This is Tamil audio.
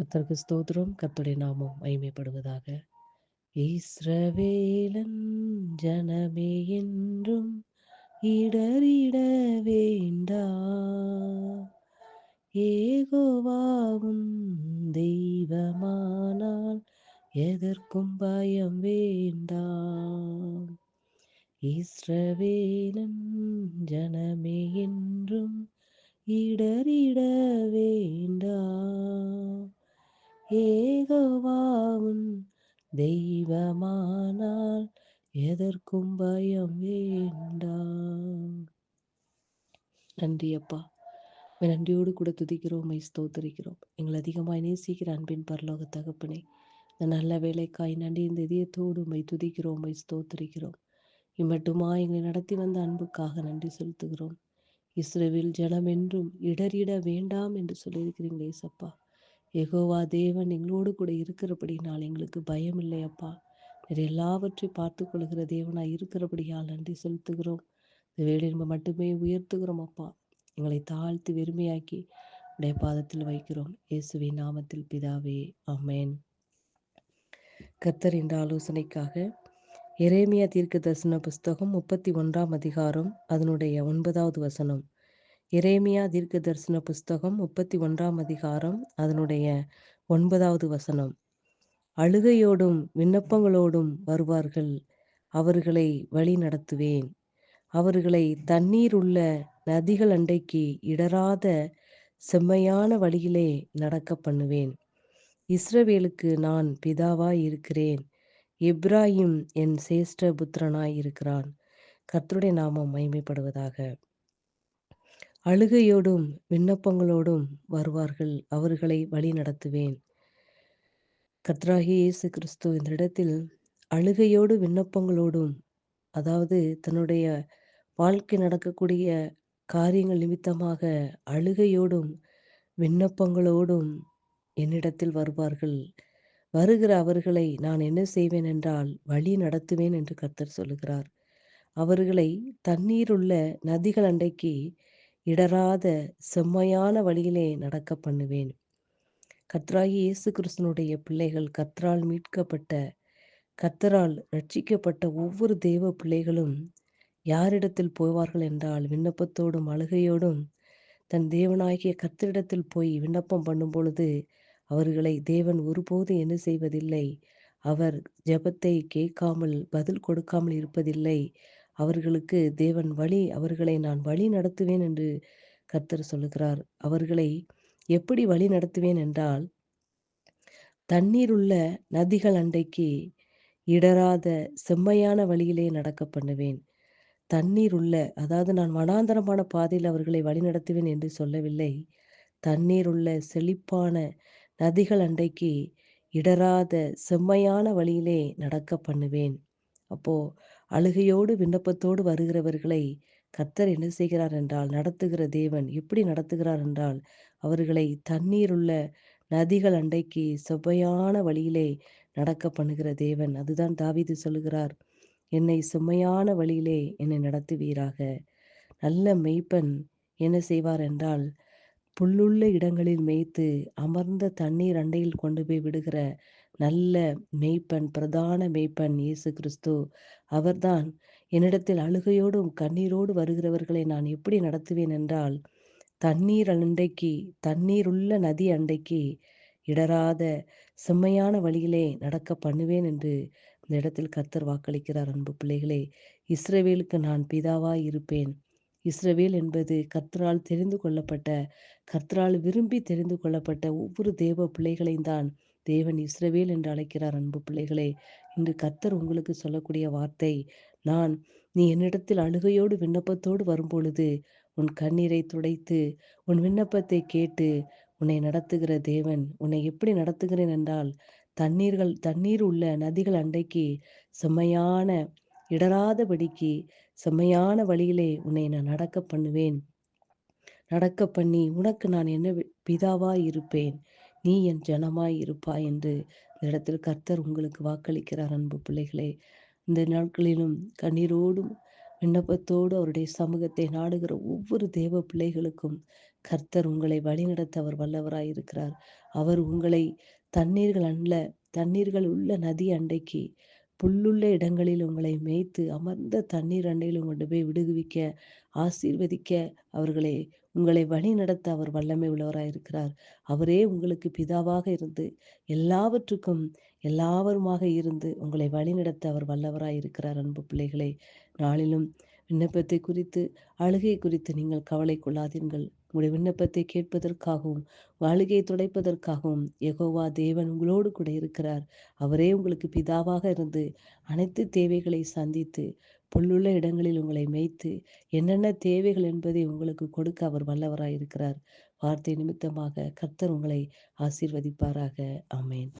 கர்த்தருக்கு ஸ்தோத்திரம். கர்த்தருடைய நாமம் மகிமைப்படுவதாக. இஸ்ரவேலன் ஜனமே என்றும் இடறிட வேண்டா. யெகோவாவும் தெய்வமானால் எதற்கும் பயம் வேண்டாம். இஸ்ரவேலன் ஜனமே என்றும் இடறிட வேண்டாம். யெகோவாவும் தெய்வமானால் எதற்கும் பயம் வேண்டாம். நன்றி அப்பா. உம்மை நன்றியோடு கூட துதிக்கிறோம், உம்மை ஸ்தோத்தரிக்கிறோம். எங்களை அதிகமாய் நேசிக்கிற அன்பின் பரலோக தகப்பனே, இந்த நல்ல வேலைக்காய் நன்றி. இந்த இதயத்தோடு உம்மை துதிக்கிறோம், உம்மை ஸ்தோத்தரிக்கிறோம். இம்மட்டுமா எங்களை நடத்தி வந்த அன்புக்காக நன்றி செலுத்துகிறோம். இஸ்ரவேல் ஜனம் என்றும் இடறிட வேண்டாம் என்று சொல்லியிருக்கிறீங்களே ஏசப்பா. யெகோவா தேவன் எங்களோடு கூட இருக்கிறபடினால் எங்களுக்கு பயம் இல்லை அப்பா. நீர் எல்லாவற்றையும் பார்த்து கொள்கிற தேவனாய் இருக்கிறபடியால் நன்றி செலுத்துகிறோம். இந்த வேளையில் நம்ம மட்டுமே உயர்த்துகிறோம் அப்பா. எங்களை தாழ்த்தி வெறுமையாக்கி உடைய பாதத்தில் வைக்கிறோம். இயேசுவின் நாமத்தில் பிதாவே, ஆமென். கர்த்தர் என்ற ஆலோசனைக்காக எரேமியா தீர்க்க தரிசன புஸ்தகம் 31 அதிகாரம் அதனுடைய 9வது வசனம். எரேமியா தீர்க்க தரிசன புஸ்தகம் 31 அதிகாரம் அதனுடைய 9வது வசனம். அழுகையோடும் விண்ணப்பங்களோடும் வருவார்கள், அவர்களை வழி நடத்துவேன். அவர்களை தண்ணீர் உள்ள நதிகள் அண்டைக்கு இடராத செம்மையான வழியிலே நடக்க பண்ணுவேன். இஸ்ரவேலுக்கு நான் பிதாவாய் இருக்கிறேன், எப்ராயிம் என் சேஷ்ட புத்திரனாய் இருக்கிறான். கர்த்தருடைய நாமம் மகிமைப்படுவதாக. அழுகையோடும் விண்ணப்பங்களோடும் வருவார்கள், அவர்களை வழி நடத்துவேன். கர்த்தராகிய இயேசு கிறிஸ்து இந்த இடத்தில் அழுகையோடு விண்ணப்பங்களோடும், அதாவது தன்னுடைய வாழ்க்கை நடக்கக்கூடிய காரியங்கள் நிமித்தமாக அழுகையோடும் விண்ணப்பங்களோடும் என்னிடத்தில் வருவார்கள். வருகிற அவர்களை நான் என்ன செய்வேன் என்றால் வழி நடத்துவேன் என்று கர்த்தர் சொல்லுகிறார். அவர்களை தண்ணீருள்ள நதிகள் அண்டைக்கு இடராத செம்மையான வழியிலே நடக்க பண்ணுவேன். கர்த்தராகிய இயேசு கிறிஸ்துனுடைய பிள்ளைகள், கர்த்தரால் மீட்கப்பட்ட, கர்த்தரால் ரட்சிக்கப்பட்ட ஒவ்வொரு தேவ பிள்ளைகளும் யாரிடத்தில் போவார்கள் என்றால் விண்ணப்பத்தோடும் அழுகையோடும் தன் தேவனாகிய கர்த்தரிடத்தில் போய் விண்ணப்பம் பண்ணும் பொழுது அவர்களை தேவன் ஒருபோது என்ன செய்வதில்லை. அவர் ஜெபத்தை கேட்காமல் பதில் கொடுக்காமல் இருப்பதில்லை. அவர்களுக்கு தேவன் அவர்களை நான் வழி நடத்துவேன் என்று கர்த்தர் சொல்லுகிறார். அவர்களை எப்படி வழி நடத்துவேன் என்றால் தண்ணீருள்ள நதிகள் அண்டைக்கு இடராத செம்மையான வழியிலே நடக்க பண்ணுவேன். தண்ணீர் உள்ள, அதாவது நான் வனாந்தரமான பாதையில் அவர்களை வழிநடத்துவேன் என்று சொல்லவில்லை. தண்ணீர் உள்ள செழிப்பான நதிகள் அண்டைக்கு இடராத செம்மையான வழியிலே நடக்க பண்ணுவேன். அப்போ அழுகையோடு விண்ணப்பத்தோடு வருகிறவர்களை கர்த்தர் என்ன செய்கிறார் என்றால் நடத்துகிற தேவன். எப்படி நடத்துகிறார் என்றால் அவர்களை தண்ணீர் உள்ள நதிகள் அண்டைக்கு செவ்வையான வழியிலே நடக்க பண்ணுகிற தேவன். அதுதான் தாவீது சொல்லுகிறார், என்னை செம்மையான வழியிலே என்னை நடத்துவீராக. நல்ல மெய்ப்பன் என்ன செய்வார் என்றால் புல்லுள்ள இடங்களில் மேய்த்து அமர்ந்த தண்ணீர் அண்டையில் கொண்டு போய் விடுகிற நல்ல மெய்ப்பன், பிரதான மெய்ப்பன் இயேசு கிறிஸ்து. அவர்தான் என்னிடத்தில் அழுகையோடும் கண்ணீரோடு வருகிறவர்களை நான் எப்படி நடத்துவேன் என்றால் தண்ணீர் அண்டைக்கு, தண்ணீருள்ள நதி அண்டைக்கு இடராத செம்மையான வழியிலே நடக்க பண்ணுவேன் என்று இந்த இடத்தில் கர்த்தர் வாக்களிக்கிறார். அன்பு பிள்ளைகளே, இஸ்ரவேலுக்கு நான் பிதாவாய் இருப்பேன். இஸ்ரவேல் என்பது கர்த்தரால் தெரிந்து கொள்ளப்பட்ட, கர்த்தரால் விரும்பி தெரிந்து கொள்ளப்பட்ட ஒவ்வொரு தேவ பிள்ளைகளையும் தான் தேவன் இஸ்ரவேல் என்று அழைக்கிறார். அன்பு பிள்ளைகளே, இன்று கர்த்தர் உங்களுக்கு சொல்லக்கூடிய வார்த்தை, நீ என்னிடத்தில் அழுகையோடு விண்ணப்பத்தோடு வரும்பொழுது உன் கண்ணீரை துடைத்து உன் விண்ணப்பத்தை கேட்டு உன்னை நடத்துகிற தேவன். உன்னை எப்படி நடத்துகிறேன் என்றால் தண்ணீர் உள்ள நதிகள் அண்டைக்கு செம்மையான இடராதபடிக்கு செம்மையான வழியிலே உன்னை நான் நடக்க பண்ணுவேன். நடக்க பண்ணி உனக்கு நான் என்ன பிதாவாய் இருப்பேன், நீ என் ஜனமாய் இருப்பாய் என்று இந்த இடத்தில் கர்த்தர் உங்களுக்கு வாக்களிக்கிறார். அன்பு பிள்ளைகளே, இந்த நாட்களிலும் கண்ணீரோடும் விண்ணப்பத்தோடு அவருடைய சமூகத்தை நாடுகிற ஒவ்வொரு தேவ பிள்ளைகளுக்கும் கர்த்தர் உங்களை வழிநடத்த அவர் வல்லவராய் இருக்கிறார். அவர் உங்களை தண்ணீர்கள் தண்ணீர்கள் உள்ள நதி அண்டைக்கு, புல்லுள்ள இடங்களில் உங்களை மேய்த்து, அமர்ந்த தண்ணீர் அண்டையில் கொண்டு போய் விடுவிக்க, ஆசீர்வதிக்க, அவர்களை உங்களை வழிநடத்த அவர் வல்லமை உள்ளவராய் இருக்கிறார். அவரே உங்களுக்கு பிதாவாக இருந்து, எல்லாவற்றுக்கும் எல்லாவருமாக இருந்து உங்களை வழிநடத்த அவர் வல்லவராய் இருக்கிறார். அன்பு பிள்ளைகளே, நாளிலும் விண்ணப்பத்தை குறித்து, அழுகை குறித்து நீங்கள் கவலை கொள்ளாதீர்கள். உங்களுடைய விண்ணப்பத்தை கேட்பதற்காகவும், உங்கள் அழுகையை துடைப்பதற்காகவும் யெகோவா தேவன் உங்களோடு கூட இருக்கிறார். அவரே உங்களுக்கு பிதாவாக இருந்து அனைத்து தேவைகளை சந்தித்து, புல்லுள்ள இடங்களில் உங்களை மேய்த்து, என்னென்ன தேவைகள் என்பதை உங்களுக்கு கொடுக்க அவர் வல்லவராய் இருக்கிறார். வார்த்தை நிமித்தமாக கர்த்தர் உங்களை ஆசீர்வதிப்பாராக. ஆமென்.